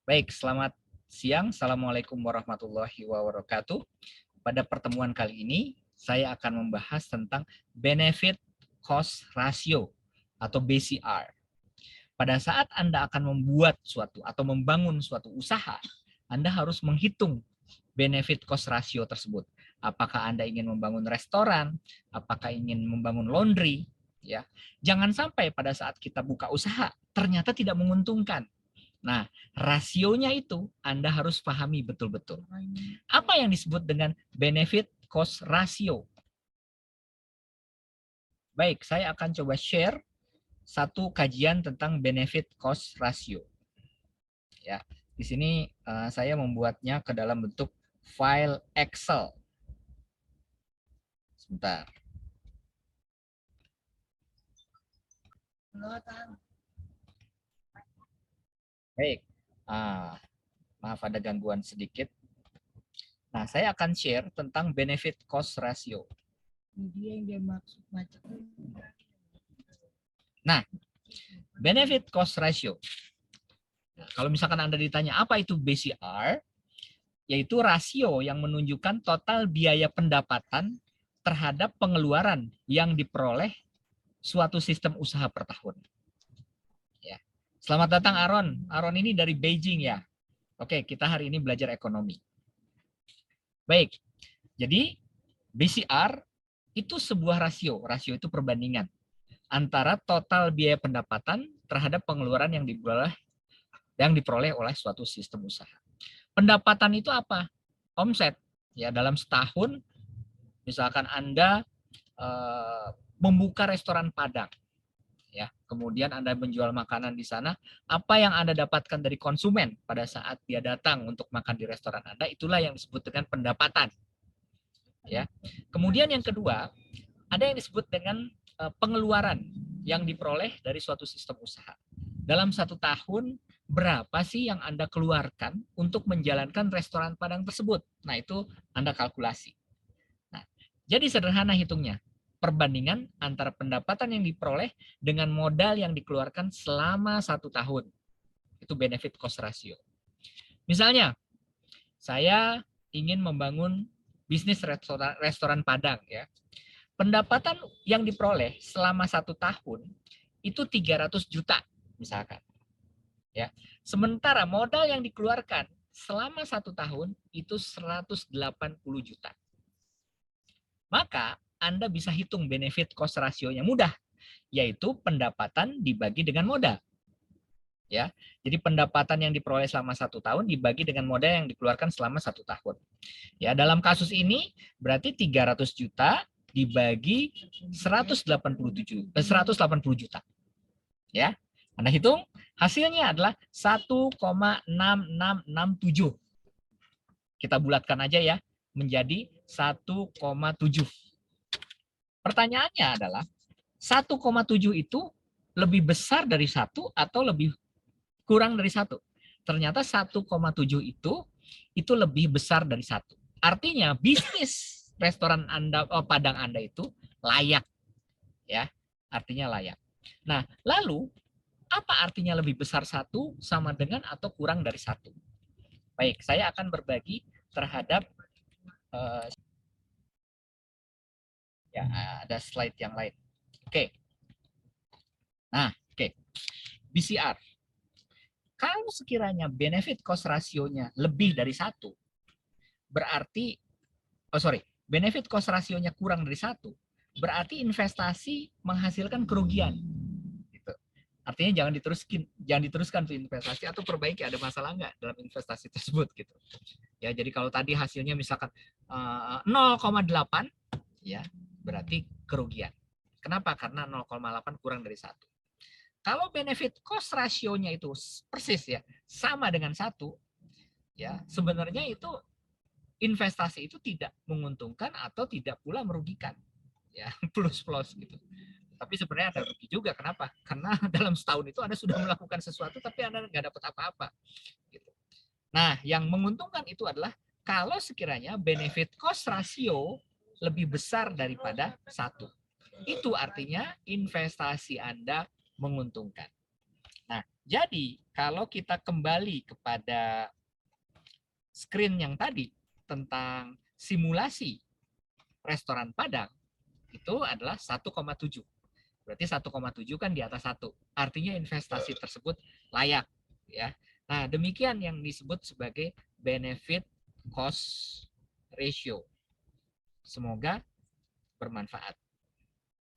Baik, selamat siang. Assalamualaikum warahmatullahi wabarakatuh. Pada pertemuan kali ini, saya akan membahas tentang benefit cost ratio atau BCR. Pada saat Anda akan membuat suatu atau membangun suatu usaha, Anda harus menghitung benefit cost ratio tersebut. Apakah Anda ingin membangun restoran, apakah ingin membangun laundry, ya. Jangan sampai pada saat kita buka usaha ternyata tidak menguntungkan. Nah, rasionya itu Anda harus pahami betul-betul. Apa yang disebut dengan benefit cost ratio? Baik, saya akan coba share satu kajian tentang benefit cost ratio. Ya, di sini saya membuatnya ke dalam bentuk file Excel. Sebentar. Baik, maaf ada gangguan sedikit. Nah, saya akan share tentang benefit cost ratio. Dia yang dia maksud macam. Nah, benefit cost ratio. Nah, kalau misalkan Anda ditanya apa itu BCR, yaitu rasio yang menunjukkan total biaya pendapatan terhadap pengeluaran yang diperoleh suatu sistem usaha per tahun. Ya. Selamat datang Aaron. Aaron ini dari Beijing ya. Oke, kita hari ini belajar ekonomi. Baik, jadi BCR itu sebuah rasio. Rasio itu perbandingan antara total biaya pendapatan terhadap pengeluaran yang diperoleh oleh suatu sistem usaha. Pendapatan itu apa? Omset. Ya, dalam setahun misalkan Anda membuka restoran Padang, ya, kemudian Anda menjual makanan di sana, apa yang Anda dapatkan dari konsumen pada saat dia datang untuk makan di restoran Anda, itulah yang disebut dengan pendapatan. Ya. Kemudian yang kedua, ada yang disebut dengan pengeluaran yang diperoleh dari suatu sistem usaha. Dalam satu tahun, berapa sih yang Anda keluarkan untuk menjalankan restoran Padang tersebut? Nah, itu Anda kalkulasi. Nah, jadi sederhana hitungnya. Perbandingan antara pendapatan yang diperoleh dengan modal yang dikeluarkan selama satu tahun. Itu benefit cost ratio. Misalnya, saya ingin membangun bisnis restoran Padang, ya. Pendapatan yang diperoleh selama satu tahun itu 300 juta misalkan. Ya. Sementara modal yang dikeluarkan selama satu tahun itu 180 juta. Maka Anda bisa hitung benefit cost ratio-nya mudah, yaitu pendapatan dibagi dengan modal. Ya, jadi pendapatan yang diperoleh selama satu tahun dibagi dengan modal yang dikeluarkan selama satu tahun. Ya, dalam kasus ini berarti 300 juta dibagi 180 juta. Ya, Anda hitung hasilnya adalah 1,6667. Kita bulatkan aja ya menjadi 1,7. Pertanyaannya adalah 1,7 itu lebih besar dari 1 atau lebih kurang dari 1? Ternyata 1,7 itu lebih besar dari 1. Artinya bisnis restoran Anda, Padang Anda itu layak. Ya, artinya layak. Nah, lalu apa artinya lebih besar 1 sama dengan atau kurang dari 1? Baik, saya akan berbagi terhadap ya, ada slide yang lain. Oke. Nah, oke. BCR. Kalau sekiranya benefit cost ratio-nya lebih dari 1, berarti benefit cost ratio-nya kurang dari 1, berarti investasi menghasilkan kerugian. Gitu. Artinya jangan diteruskan tuh investasi atau perbaiki, ada masalah nggak dalam investasi tersebut gitu. Ya, jadi kalau tadi hasilnya misalkan 0,8, ya, berarti kerugian. Kenapa? Karena 0,8 kurang dari 1. Kalau benefit cost ratio-nya itu persis ya, sama dengan 1, ya, sebenarnya itu investasi itu tidak menguntungkan atau tidak pula merugikan. Ya, plus-plus gitu. Tapi sebenarnya ada rugi juga. Kenapa? Karena dalam setahun itu Anda sudah melakukan sesuatu tapi Anda nggak dapat apa-apa. Gitu. Nah, yang menguntungkan itu adalah kalau sekiranya benefit cost ratio lebih besar daripada 1. Itu artinya investasi Anda menguntungkan. Nah, Jadi, kalau kita kembali kepada screen yang tadi tentang simulasi restoran Padang, itu adalah 1,7. Berarti 1,7 kan di atas 1. Artinya investasi tersebut layak. Ya. Nah, demikian yang disebut sebagai benefit cost ratio. Semoga bermanfaat.